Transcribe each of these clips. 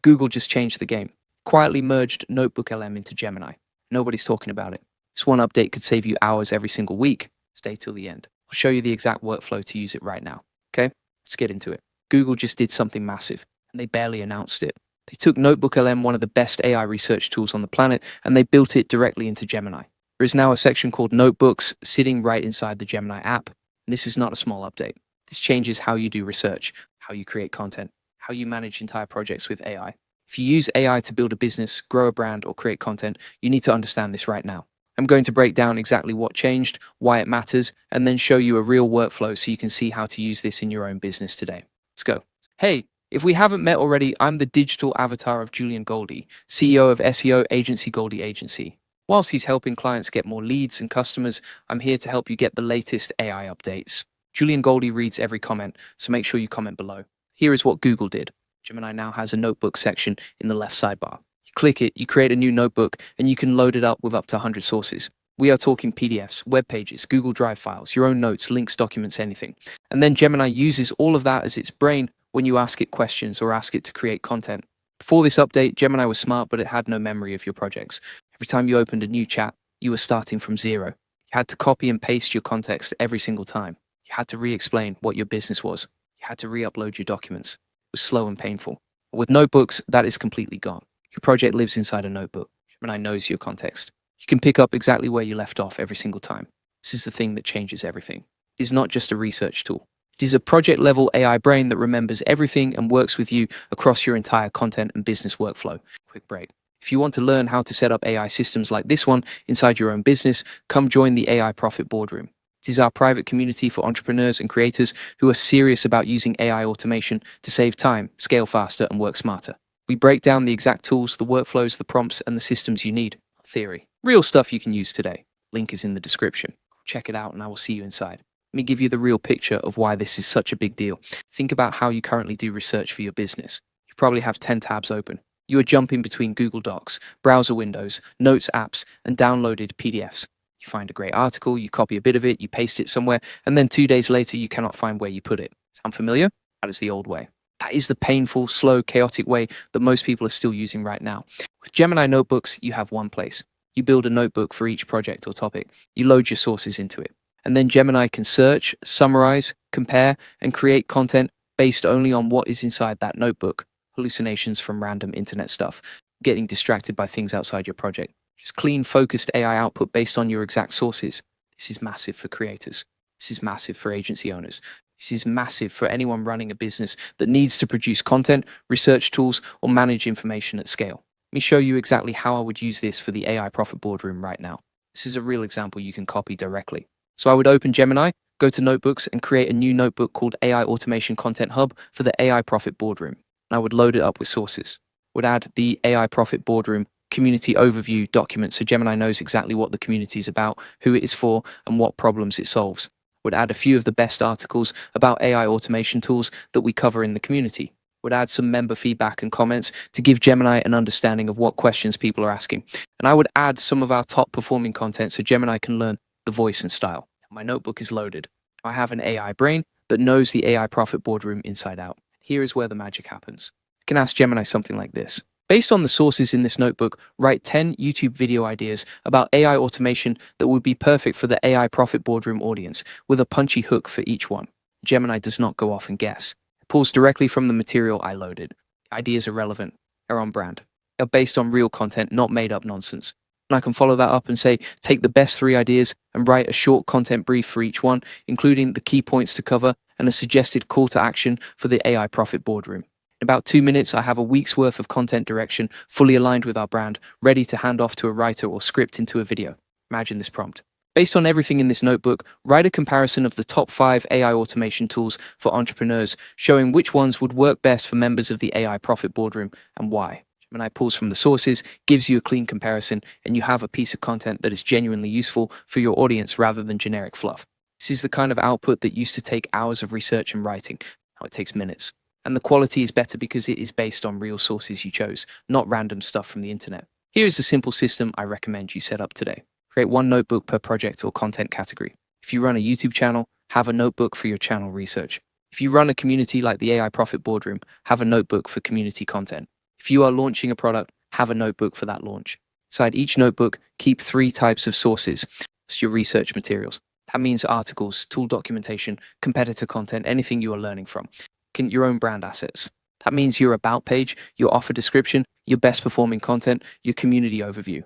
Google just changed the game. Quietly merged NotebookLM into Gemini. Nobody's talking about it. This one update could save you hours every single week. Stay till the end. I'll show you the exact workflow to use it right now. Okay, let's get into it. Google just did something massive, and they barely announced it. They took NotebookLM, one of the best AI research tools on the planet, and they built it directly into Gemini. There is now a section called Notebooks sitting right inside the Gemini app. And this is not a small update. This changes how you do research, how you create content, how you manage entire projects with AI. If you use AI to build a business, grow a brand, or create content, you need to understand this right now. I'm going to break down exactly what changed, why it matters, and then show you a real workflow so you can see how to use this in your own business today. Let's go. Hey, if we haven't met already, I'm the digital avatar of Julian Goldie, CEO of SEO agency Goldie Agency. Whilst he's helping clients get more leads and customers, I'm here to help you get the latest AI updates. Julian Goldie reads every comment, so make sure you comment below. Here is what Google did. Gemini now has a notebook section in the left sidebar. You click it, you create a new notebook, and you can load it up with up to 100 sources. We are talking PDFs, web pages, Google Drive files, your own notes, links, documents, anything. And then Gemini uses all of that as its brain when you ask it questions or ask it to create content. Before this update, Gemini was smart, but it had no memory of your projects. Every time you opened a new chat, you were starting from zero. You had to copy and paste your context every single time. You had to re-explain what your business was. You had to re-upload your documents. It was slow and painful. But with notebooks, that is completely gone. Your project lives inside a notebook. Gemini knows your context. You can pick up exactly where you left off every single time. This is the thing that changes everything. It is not just a research tool. It is a project-level AI brain that remembers everything and works with you across your entire content and business workflow. Quick break. If you want to learn how to set up AI systems like this one inside your own business, come join the AI Profit Boardroom. It is our private community for entrepreneurs and creators who are serious about using AI automation to save time, scale faster, and work smarter. We break down the exact tools, the workflows, the prompts, and the systems you need. Theory. Real stuff you can use today. Link is in the description. Check it out and I will see you inside. Let me give you the real picture of why this is such a big deal. Think about how you currently do research for your business. You probably have 10 tabs open. You are jumping between Google Docs, browser windows, notes apps, and downloaded PDFs. You find a great article, you copy a bit of it, you paste it somewhere, and then 2 days later you cannot find where you put it. Sound familiar? That is the old way. That is the painful, slow, chaotic way that most people are still using right now. With Gemini notebooks, you have one place. You build a notebook for each project or topic. You load your sources into it. And then Gemini can search, summarize, compare, and create content based only on what is inside that notebook. Hallucinations from random internet stuff. Getting distracted by things outside your project. Just clean, focused AI output based on your exact sources. This is massive for creators. This is massive for agency owners. This is massive for anyone running a business that needs to produce content, research tools, or manage information at scale. Let me show you exactly how I would use this for the AI Profit Boardroom right now. This is a real example you can copy directly. So I would open Gemini, go to Notebooks, and create a new notebook called AI Automation Content Hub for the AI Profit Boardroom. And I would load it up with sources. Would add the AI Profit Boardroom community overview document so Gemini knows exactly what the community is about, who it is for, and what problems it solves. Would add a few of the best articles about AI automation tools that we cover in the community. Would add some member feedback and comments to give Gemini an understanding of what questions people are asking. And I would add some of our top performing content so Gemini can learn the voice and style. My notebook is loaded. I have an AI brain that knows the AI Profit Boardroom inside out. Here is where the magic happens. You can ask Gemini something like this. Based on the sources in this notebook, write 10 YouTube video ideas about AI automation that would be perfect for the AI Profit Boardroom audience, with a punchy hook for each one. Gemini does not go off and guess. It pulls directly from the material I loaded. The ideas are relevant, are on brand, are based on real content, not made up nonsense. And I can follow that up and say, take the best 3 ideas and write a short content brief for each one, including the key points to cover and a suggested call to action for the AI Profit Boardroom. In about 2 minutes, I have a week's worth of content direction, fully aligned with our brand, ready to hand off to a writer or script into a video. Imagine this prompt. Based on everything in this notebook, write a comparison of the top 5 AI automation tools for entrepreneurs, showing which ones would work best for members of the AI Profit Boardroom and why. Gemini pulls from the sources, gives you a clean comparison, and you have a piece of content that is genuinely useful for your audience rather than generic fluff. This is the kind of output that used to take hours of research and writing. Now it takes minutes. And the quality is better because it is based on real sources you chose, not random stuff from the internet. Here is the simple system I recommend you set up today. Create one notebook per project or content category. If you run a YouTube channel, have a notebook for your channel research. If you run a community like the AI Profit Boardroom, have a notebook for community content. If you are launching a product, have a notebook for that launch. Inside each notebook, keep 3 types of sources. That's your research materials. That means articles, tool documentation, competitor content, anything you are learning from. Your own brand assets. That means your about page, your offer description, your best performing content, your community overview.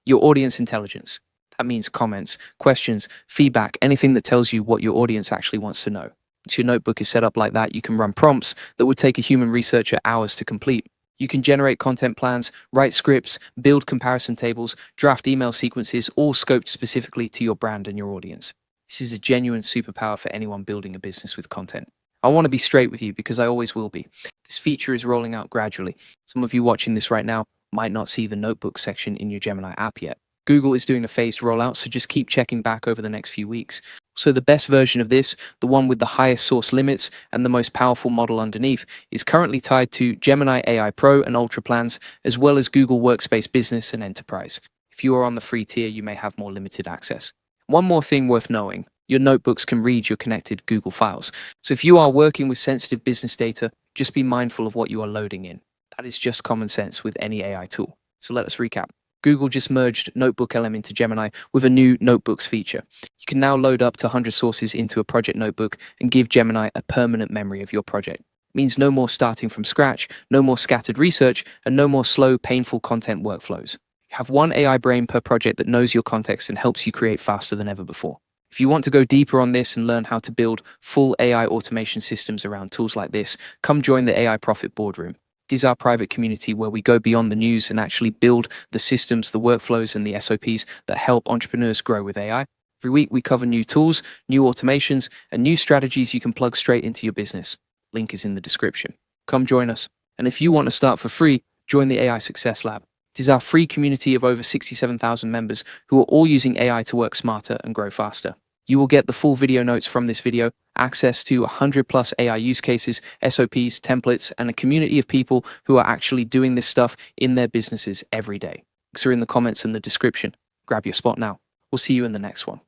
Your audience intelligence. That means comments, questions, feedback, anything that tells you what your audience actually wants to know. Once your notebook is set up like that, you can run prompts that would take a human researcher hours to complete. You can generate content plans, write scripts, build comparison tables, draft email sequences, all scoped specifically to your brand and your audience. This is a genuine superpower for anyone building a business with content. I want to be straight with you because I always will be. This feature is rolling out gradually. Some of you watching this right now might not see the notebook section in your Gemini app yet. Google is doing a phased rollout, so just keep checking back over the next few weeks. So the best version of this, the one with the highest source limits and the most powerful model underneath, is currently tied to Gemini AI Pro and Ultra plans, as well as Google Workspace Business and Enterprise. If you are on the free tier, you may have more limited access. One more thing worth knowing, your notebooks can read your connected Google files. So if you are working with sensitive business data, just be mindful of what you are loading in. That is just common sense with any AI tool. So let us recap. Google just merged NotebookLM into Gemini with a new Notebooks feature. You can now load up to 100 sources into a project notebook and give Gemini a permanent memory of your project. It means no more starting from scratch, no more scattered research, and no more slow, painful content workflows. You have one AI brain per project that knows your context and helps you create faster than ever before. If you want to go deeper on this and learn how to build full AI automation systems around tools like this, come join the AI Profit Boardroom. It is our private community where we go beyond the news and actually build the systems, the workflows, and the SOPs that help entrepreneurs grow with AI. Every week, we cover new tools, new automations, and new strategies you can plug straight into your business. Link is in the description. Come join us. And if you want to start for free, join the AI Success Lab. It is our free community of over 67,000 members who are all using AI to work smarter and grow faster. You will get the full video notes from this video, access to 100 plus AI use cases, SOPs, templates, and a community of people who are actually doing this stuff in their businesses every day. Links are in the comments and the description. Grab your spot now. We'll see you in the next one.